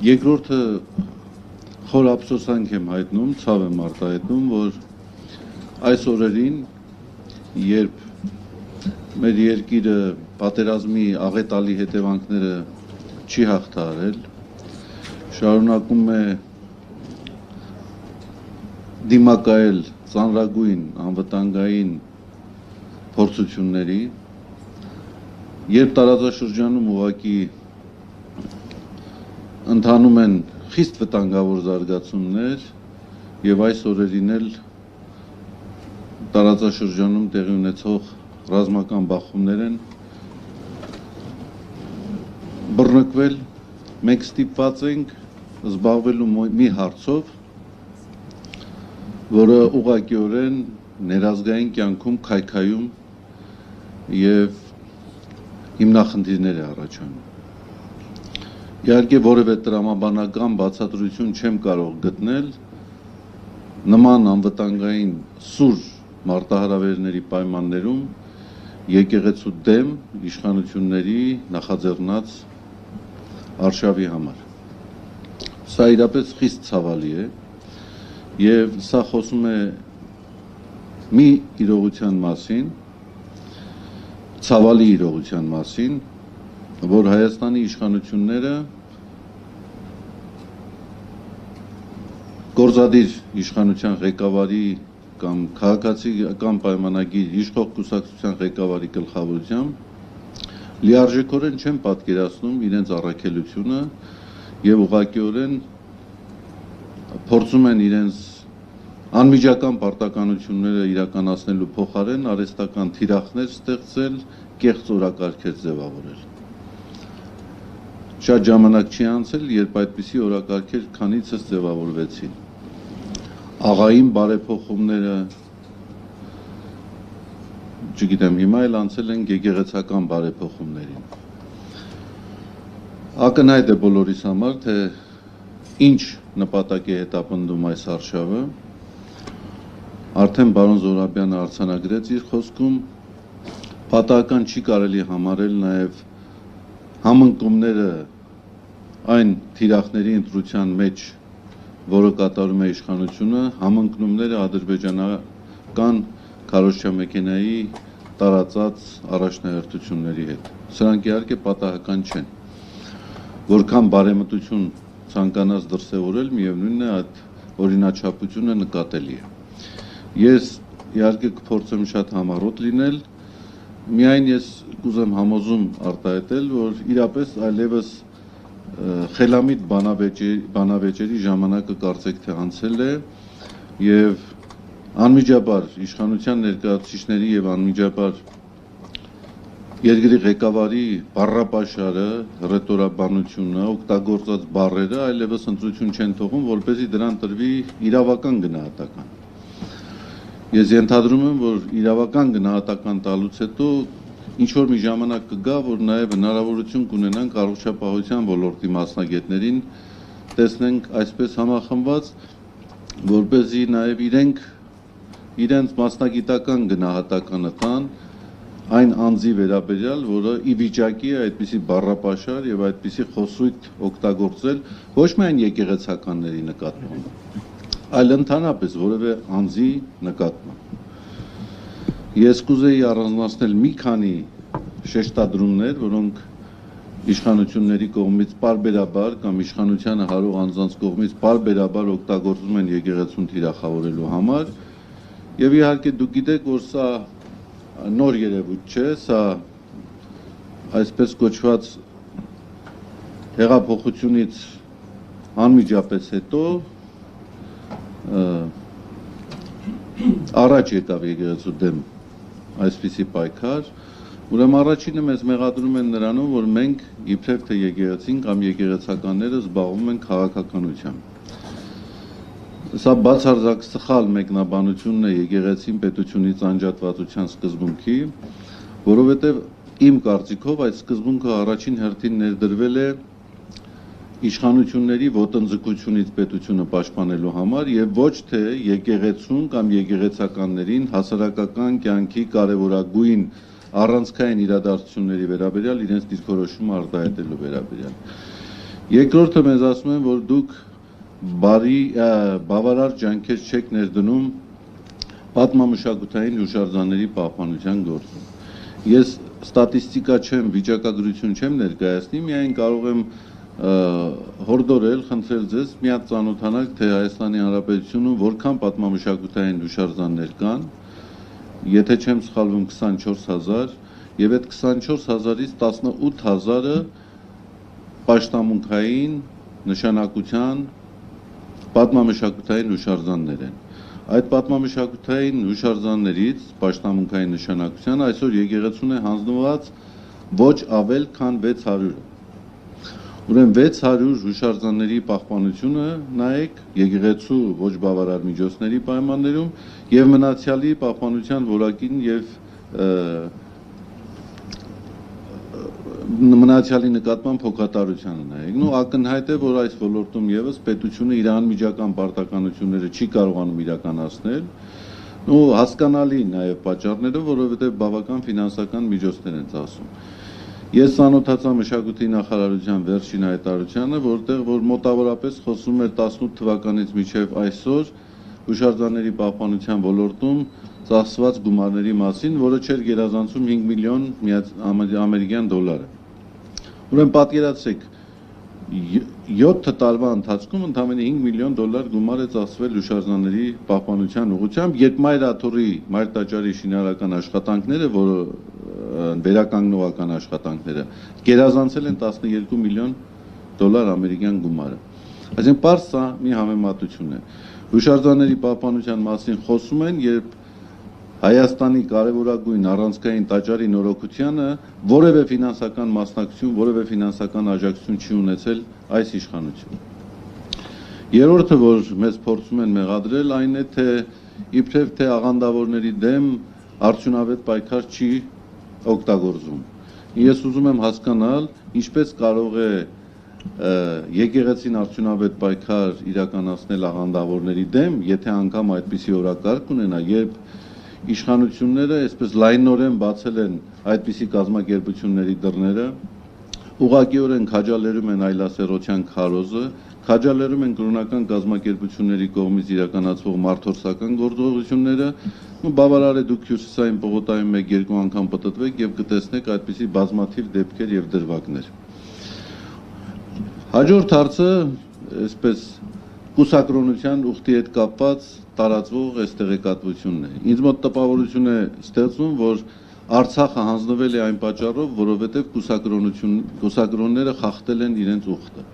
Երկրորդը խոր ափսոսանք եմ հայտնում, ցավ եմ արտահայտում, որ այս օրերին, երբ մեր երկիրը պատերազմի աղետալի հետևանքները չի հաղթահարել, շարունակում է դիմակայել ծանրագույն անվտանգային փորձությունների, երբ տարածաշրջանում ուղղակի ընթանում են խիստ վտանգավոր զարգացումներ եւ այս օրերին էլ տարածաշրջանում տեղի ունեցող ռազմական բախումներ են բռնկվել, մենք ստիպված ենք զբաղվելու մի հարցով, որը ուղղակիորեն ներազգային կյանքում քայքայում եւ հիմնախնդիրներ է առաջանում։ Իհարկե որևէ տրամաբանական բացատրություն չեմ կարող գտնել նման անվտանգային սուր մարտահրավերների պայմաններում եկեղեցու դեմ իշխանությունների նախաձեռնած արշավի համար։ Սա իրապես խիստ ցավալի է եւ սա խոսում է մի իրողության մասին, ցավալի իրողության մասին, որ Հայաստանի իշխանությունները գործադիր իշխանության ղեկավարի կամ քաղաքացիական պայմանագիր իշխող կուսակցության ղեկավարի գլխավորությամբ լիարժեքորեն չեն պատկերացնում իրենց առաքելությունը եւ ուղղակիորեն փորձում են իրենց անմիջական պարտականությունները իրականացնելու փոխարեն արհեստական թիրախներ ստեղծել, կեղծ օրակարգեր ձևավորել։ Շատ ժամանակ չի անցել, երբ այդպիսի օրակարգեր քանիցս ձևավորվեցին։ Աղային բարեփոխումները, չգիտեմ, հիմա էլ անցել են եկեղեցական բարեփոխումներին։ Ակնհայտ է բոլորիս համար, թե ինչ նպատակ է հետապնդում այս արշավը։ Արդեն պարոն Զոհրաբյանը արձանագրեց իր խոսքում, պատահական չի կարելի համարել նաև համընկումները այն թիրախների ընտրության մեջ, որը կատարում է իշխանությունը, համընկնումները ադրբեջանական քարոզչամեքենայի տարածած առաջնահերթությունների հետ։ Սրանք իհարկե պատահական չեն։ Որքան բարեմտություն ցանկանաց դրսևորել, միևնույնն է այդ օրինաչափությունը նկատելի է։ Ես իհարկե կփորձեմ շատ համառոտ լինել, միայն ես կուզեմ համոզում արտահայտել, որ իրապես այլևս խելամիտ բանավեճերի ժամանակը կարծեք թե անցել է եւ անմիջաբար իշխանության ներկայացուցիչների եւ անմիջաբար երկրի ղեկավարի բառապաշարը, ռետորաբանությունը, օգտագործած բառերը այլևս ընտրություն չեն թողում, որպեսզի դրան տրվի իրավական գնահատական։ Ես ենթադրում եմ, որ իրավական գնահատական տալուց հետո ինչ-որ մի ժամանակ կգա, որ նաև հնարավորություն կունենանք առողջապահության ոլորտի մասնագետներին տեսնենք այսպես համախմբված, որպեսզի նաև իրենց մասնագիտական գնահատականը տան այն անձի վերաբերյալ, որը ի վիճակի է այդպիսի բառապաշար եւ այդպիսի խոսույթ օգտագործել ոչ միայն եկեղեցականների նկատմամբ, այլ ընդհանրապես որևէ անձի նկատմամբ։ Ես կուզեի առանձնացնել մի քանի շեշտադրումներ, որոնք իշխանությունների կողմից պարբերաբար կամ իշխանությանը հարող անձանց կողմից պարբերաբար օգտագործվում են եկեղեցուն թիրախավորելու համար, եւ իհարկե դուք գիտեք, որ սա նոր երևույթ չէ, սա այսպես կոչված հեղափոխությունից անմիջապես հետո առաջ եկավ եկեղեցու դեմ այսպիսի պայքար, ուրեմն առաջինը մեզ մեղադրում են նրանով, որ մենք իբրև թե եկեղեցին կամ եկեղեցականները զբաղվում են քաղաքականությամբ։ Սա բացարձակ սխալ մեկնաբանությունն է եկեղեցին պետությունից անջատվածության սկզբունքի, որովհետև իմ կարծիքով այդ սկզբունքը առաջին հերթին ներդրվել է իշխանությունների ոտնձգությունից պետությունը պաշտպանելու համար եւ ոչ թե եկեղեցուն կամ եկեղեցականներին հասարակական կյանքի կարևորագույն առանցքային իրադարձությունների վերաբերյալ իրենց դիրքորոշումը արտահայտելու վերաբերյալ։ Երկրորդը մեզ ասում են, որ դուք բավարար ջանքեր չեք ներդնում պատմամշակութային հուշարձանների պահպանության գործում։ Ես ստատիստիկա չեմ, վիճակագրություն չեմ ներկայացնի, միայն կարող եմ հորդորել, խնդրել ձեզ մի հատ ծանոթանալ, թե Հայաստանի Հանրապետությունում որքան պատմամշակութային հուշարձաններ կան, եթե չեմ սխալվում 24,000, եւ այդ 24,000-ից 18,000-ը պաշտամունքային նշանակության պատմամշակութային հուշարձաններ են։ Այդ պատմամշակութային հուշարձաններից պաշտամունքային նշանակության այսօր եկեղեցուն է հանձնված ոչ ավել քան 600-ը։ Ուրեմն 600 հուշարձանների պահպանությունը նայեք եկեղեցու ոչ բավարար միջոցների պայմաններում եւ մնացյալի պահպանության որակին եւ մնացյալի նկատմամբ հոգատարությանը նայեք։ Նու ակնհայտ է, որ այս ոլորտում եւս պետությունը իր անմիջական պարտականությունները չի կարողանում իրականացնել։ Ու հասկանալի նաեւ պատճառները, որովհետեւ բավական ֆինանսական միջոցներ են ծախսում։ Ես ծանոթացա մշակույթի նախարարության վերջին հայտարարությանը, որտեղ որ մոտավորապես խոսում էր 18 թվականից մինչև այսօր հուշարձանների պահպանության ոլորտում ծախսված գումարների մասին, որը չէր գերազանցում 5 միլիոն ամերիկյան դոլարը։ Ուրեմն պատկերացրեք 7 տարվա ընթացքում ընդամենը 5 միլիոն դոլար գումար է ծախսվել հուշարձանների պահպանության ուղղությամբ, երբ Մայր աթոռի Մայր տաճարի շինարարական աշխատանքները, որը վերականգնողական աշխատանքները գերազանցել են 12 միլիոն դոլար ամերիկյան գումարը։ Այսինքն պարզ սա մի համեմատություն է։ Հուշարձանների պահպանության մասին խոսում են, երբ Հայաստանի կարևորագույն առանցքային տաճարի նորոգությանը որևէ ֆինանսական մասնակցություն, որևէ ֆինանսական աջակցություն չի ունեցել այս իշխանությունը։ Երրորդը, որ մեզ փորձում են մեղադրել, այն է, թե իբրև թե աղանդավորների դեմ արդյունավետ պայքար չի օգտագործում։ Ես ուզում եմ հասկանալ, ինչպես կարող է եկեղեցին արդյունավետ պայքար իրականացնել աղանդավորների դեմ, եթե անգամ այդպիսի օրակարգ ունենա, երբ իշխանությունները այսպես լայնորեն բացել են այդպիսի կազմակերպությունների դռները, ուղղակիորեն քաջալերում են այլասերության քարոզը, քաջալերում են կրոնական կազմակերպությունների կողմից իրականացվող մարդորսական գործողությունները, ու բավարար է դուք Հյուսիսային պողոտայում 1-2 անգամ պտտվեք եւ կտեսնեք այդպիսի բազմաթիվ դեպքեր եւ դրվագներ։ Հաջորդ հարցը, այսպես կուսակրոնության ուխտի հետ կապված տարածվող այս տեղեկատվությունն է։ Ինձ մոտ տպավորություն է ստեղծում, որ Արցախը հանձնվել է այն պատճառով, որովհետև կուսակրոնները խախտել են իրենց ուխտը։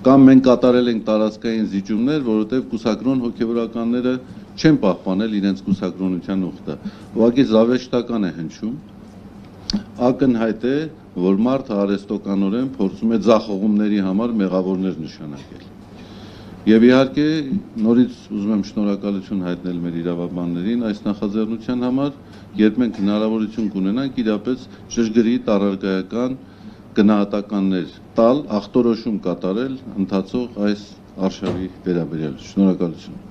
Կամ մենք կատարել ենք տարածքային զիջումներ, որովհետև կուսակրոն հոգևորականները չեն պահպանել իրենց կուսակրոնության ուխտը։ Ուղղակի զավեշտական է հնչում։ Ակնհայտ է, որ մարդը արհեստականորեն փորձում է ձախողումների համար մեղավորներ նշանակել։ Եվ իհարկե նորից ուզում եմ շնորհակալություն հայտնել մեր իրավաբաններին այս նախաձեռնության համար, երբ մենք հնարավորություն կունենանք իրապես ճշգրիտ առարկայական գնահատականներ տալ, ախտորոշում կատարել ընթացող այս արշավի վերաբերյալ։ Շնորհակալություն։